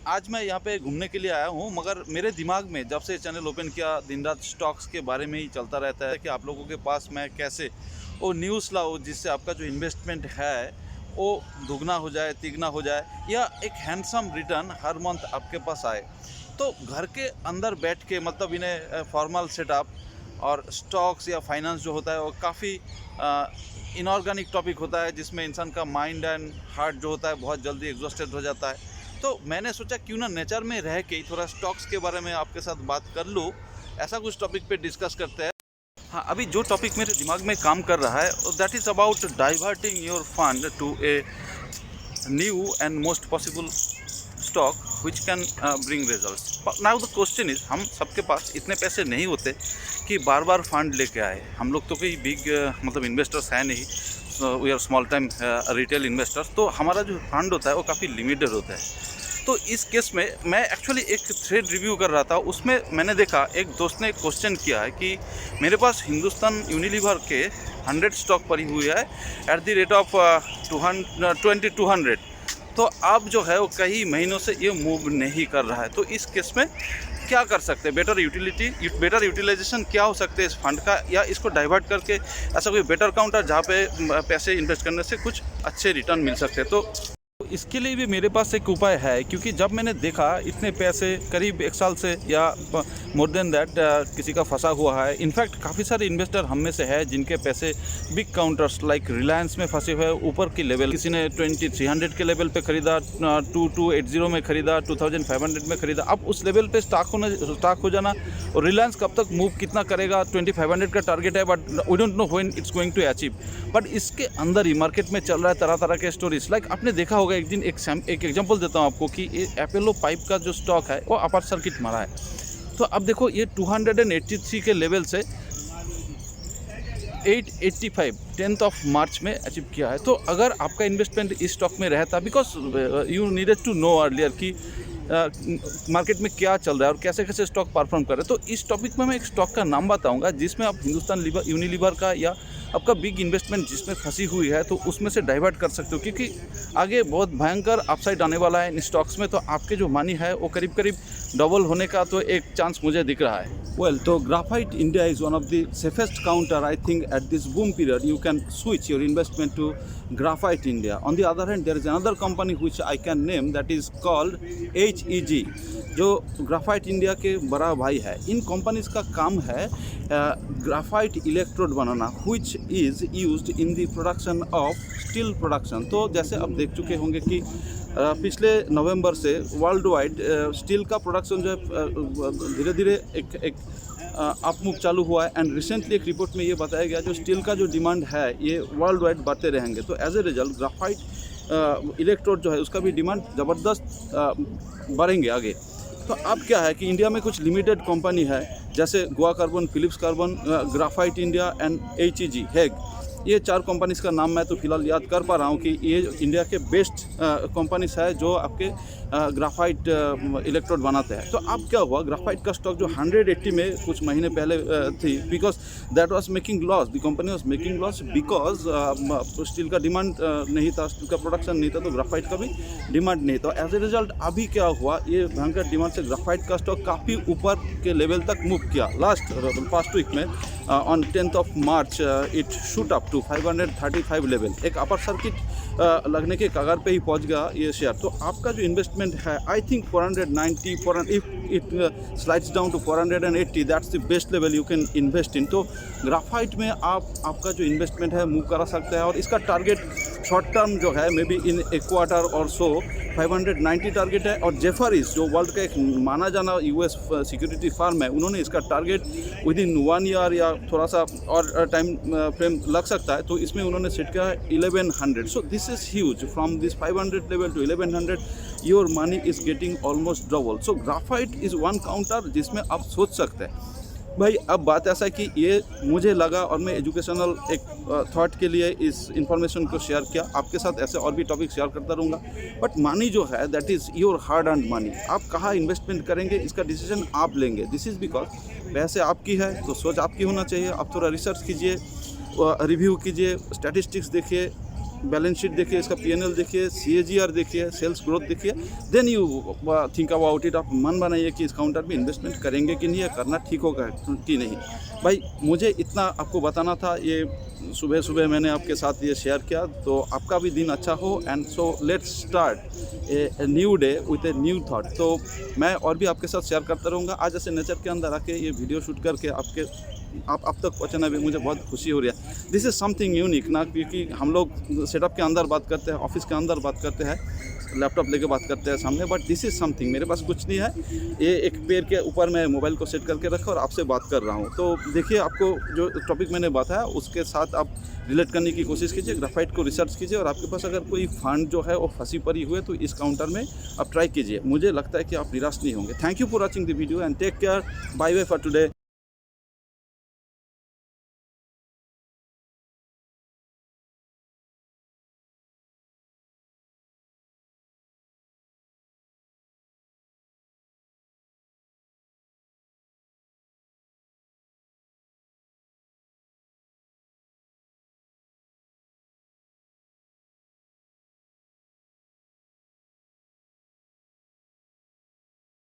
आज मैं यहाँ पे घूमने के लिए आया हूँ, मगर मेरे दिमाग में जब से चैनल ओपन किया दिन रात स्टॉक्स के बारे में ही चलता रहता है कि आप लोगों के पास मैं कैसे वो न्यूज़ लाऊँ जिससे आपका जो इन्वेस्टमेंट है वो दुगना हो जाए, तिगना हो जाए, या एक हैंडसम रिटर्न हर मंथ आपके पास आए। तो घर के अंदर बैठ के मतलब इन्हें फॉर्मल सेटअप और स्टॉक्स या फाइनेंस जो होता है वो काफ़ी इनऑर्गेनिक टॉपिक होता है, जिसमें इंसान का माइंड एंड हार्ट जो होता है बहुत जल्दी एग्जॉस्टेड हो जाता है। तो मैंने सोचा क्यों ना नेचर में रह के थोड़ा स्टॉक्स के बारे में आपके साथ बात कर लूँ, ऐसा कुछ टॉपिक पे डिस्कस करते हैं। हाँ, अभी जो टॉपिक मेरे दिमाग में काम कर रहा है that is about diverting your fund to a new and most possible stock which can bring result. Now the question is, हम सबके पास इतने पैसे नहीं होते कि बार बार फंड लेके आए। हम लोग तो कोई बिग मतलब इन्वेस्टर्स हैं नहीं, we are small time retail investors. तो हमारा जो फंड होता है वो काफ़ी लिमिटेड होता है। तो इस केस में मैं एक्चुअली एक थ्रेड रिव्यू कर रहा था, उसमें मैंने देखा एक दोस्त ने एक क्वेश्चन किया है कि मेरे पास हिंदुस्तान यूनिलीवर के 100 स्टॉक पड़ी हुई है एट द रेट ऑफ 2200। तो अब जो है वो कई महीनों से ये मूव नहीं कर रहा है। तो इस केस में क्या कर सकते हैं, बेटर यूटिलाइजेशन क्या हो सकते हैं इस फंड का, या इसको डाइवर्ट करके ऐसा कोई बेटर काउंटर जहाँ पे पैसे इन्वेस्ट करने से कुछ अच्छे रिटर्न मिल सकते हैं। तो इसके लिए भी मेरे पास एक उपाय है, क्योंकि जब मैंने देखा इतने पैसे करीब 1 साल से या मोर देन दैट किसी का फंसा हुआ है। इनफैक्ट काफ़ी सारे इन्वेस्टर हम में से है जिनके पैसे बिग काउंटर्स लाइक रिलायंस में फंसे हुए, ऊपर की लेवल किसी ने 2300 के लेवल पे खरीदा, 2280 में खरीदा, 2500 में खरीदा। अब उस लेवल पे स्टॉक हो जाना, और रिलायंस कब तक मूव कितना करेगा, 2500 का टारगेट है, but we don't know when it's going to achieve. But इसके अंदर ही मार्केट में चल रहा है तरह तरह के स्टोरीज। लाइक आपने देखा होगा, एक दिन एक एग्जांपल देता हूँ आपको कि एपोलो पाइप का जो स्टॉक है वो अपर सर्किट मारा है। तो अब देखो ये 283 के लेवल से 885 10th ऑफ मार्च में अचीव किया है। तो अगर आपका इन्वेस्टमेंट इस स्टॉक में रहता, because you needed to know earlier कि मार्केट में क्या चल रहा है और कैसे कैसे स्टॉक परफॉर्म कर रहे हैं। तो इस टॉपिक में मैं एक स्टॉक का नाम बताऊंगा जिसमें आप हिंदुस्तान यूनिलीवर का या आपका बिग इन्वेस्टमेंट जिसमें फंसी हुई है तो उसमें से डाइवर्ट कर सकते हो, क्योंकि आगे बहुत भयंकर अपसाइड आने वाला है इन स्टॉक्स में। तो आपके जो मनी है वो करीब करीब डबल होने का तो एक चांस मुझे दिख रहा है। Well, so Graphite India is one of the safest counter. I think at this boom period you can switch your investment to Graphite India. On the other hand, there is another company which I can name that is called HEG, जो graphite India के बड़ा भाई है। इन companies का काम है graphite electrode banana, which is used in the production of steel production. तो जैसे आप देख चुके होंगे कि पिछले नवंबर से वर्ल्ड वाइड स्टील का प्रोडक्शन जो है धीरे धीरे एक अपमूव चालू हुआ है। एंड रिसेंटली एक रिपोर्ट में ये बताया गया जो स्टील का जो डिमांड है ये वर्ल्ड वाइड बढ़ते रहेंगे। तो as a result graphite electrode जो है उसका भी डिमांड ज़बरदस्त बढ़ेंगे आगे। तो अब क्या है कि इंडिया में कुछ लिमिटेड कंपनी है जैसे Goa carbon, Phillips carbon, graphite India and HEG हेग। ये 4 कंपनीज का नाम मैं तो फिलहाल याद कर पा रहा हूँ कि ये इंडिया के बेस्ट कंपनीज है जो आपके ग्राफाइट इलेक्ट्रोड बनाते हैं। तो अब क्या हुआ, ग्राफाइट का स्टॉक जो 180 में कुछ महीने पहले थी, because that was making loss, the company was making loss because steel का डिमांड नहीं था, स्टील का प्रोडक्शन नहीं था, तो ग्राफाइट का भी डिमांड नहीं। तो एज ए रिजल्ट अभी क्या हुआ, ये भयंकर डिमांड से ग्राफाइट का स्टॉक काफ़ी ऊपर के लेवल तक मूव किया। पास्ट वीक में on 10th of March it shoot up to 535 level, एक अपर सर्किट लगने के कगार पे ही पहुंच गया ये शेयर। तो आपका जो इन्वेस्टमेंट है I think 490, if it slides down to 480, that's the best level you can invest in. तो ग्राफाइट में आपका जो इन्वेस्टमेंट है मूव करा सकता है, और इसका टारगेट शॉर्ट टर्म जो है may be in A quarter और सो 590 टारगेट है। और जेफरीज जो वर्ल्ड का एक माना जाना US सिक्योरिटी फार्म है, उन्होंने इसका टारगेट विद इन 1 ईयर या थोड़ा सा और टाइम फ्रेम लग सकता है, तो इसमें उन्होंने सेट किया है 1100। So this is huge, from this 500 level to 1100 your money is getting almost double. So graphite is one counter जिसमें आप सोच सकते हैं। भाई अब बात ऐसा है कि ये मुझे लगा और मैं एजुकेशनल एक थॉट के लिए इस इंफॉर्मेशन को शेयर किया। आपके साथ ऐसे और भी टॉपिक शेयर करता रहूँगा। बट मनी जो है that is your hard earned money. आप कहाँ इन्वेस्टमेंट करेंगे इसका डिसीजन आप लेंगे। दिस इज़ बिकॉज पैसे आपकी है तो सोच आपकी होना चाहिए। आप थोड़ा रिसर्च कीजिए, रिव्यू कीजिए, स्टैटिस्टिक्स देखिए, बैलेंस शीट देखिए, इसका पीएनएल देखिए, सीएजीआर देखिए, सेल्स ग्रोथ देखिए, then you think about it. आप मन बनाइए कि इस काउंटर में इन्वेस्टमेंट करेंगे कि नहीं, या करना ठीक होगा कि नहीं। भाई मुझे इतना आपको बताना था, ये सुबह सुबह मैंने आपके साथ ये शेयर किया, तो आपका भी दिन अच्छा हो। And so let's start a new day with a new thought. तो मैं और भी आपके साथ शेयर करता रहूँगा। आज ऐसे नेचर के अंदर आके ये वीडियो शूट करके आप तक पहुँचाना भी मुझे बहुत खुशी हो रही है। दिस इज़ समथिंग यूनिक ना, क्योंकि हम लोग सेटअप के अंदर बात करते हैं, ऑफिस के अंदर बात करते हैं, लैपटॉप लेके बात करते हैं सामने, बट दिस इज़ समथिंग, मेरे पास कुछ नहीं है, ये एक पैर के ऊपर मैं मोबाइल को सेट करके रखा और आपसे बात कर रहा हूँ। तो देखिए, आपको जो टॉपिक मैंने बताया उसके साथ आप रिलेट करने की कोशिश कीजिए, ग्राफाइट को रिसर्च कीजिए, और आपके पास अगर कोई फंड जो है वो फंसी पड़ी हुई है तो इस काउंटर में आप ट्राई कीजिए। मुझे लगता है कि आप निराश नहीं होंगे। Thank you for watching the video and take care. Bye bye for today.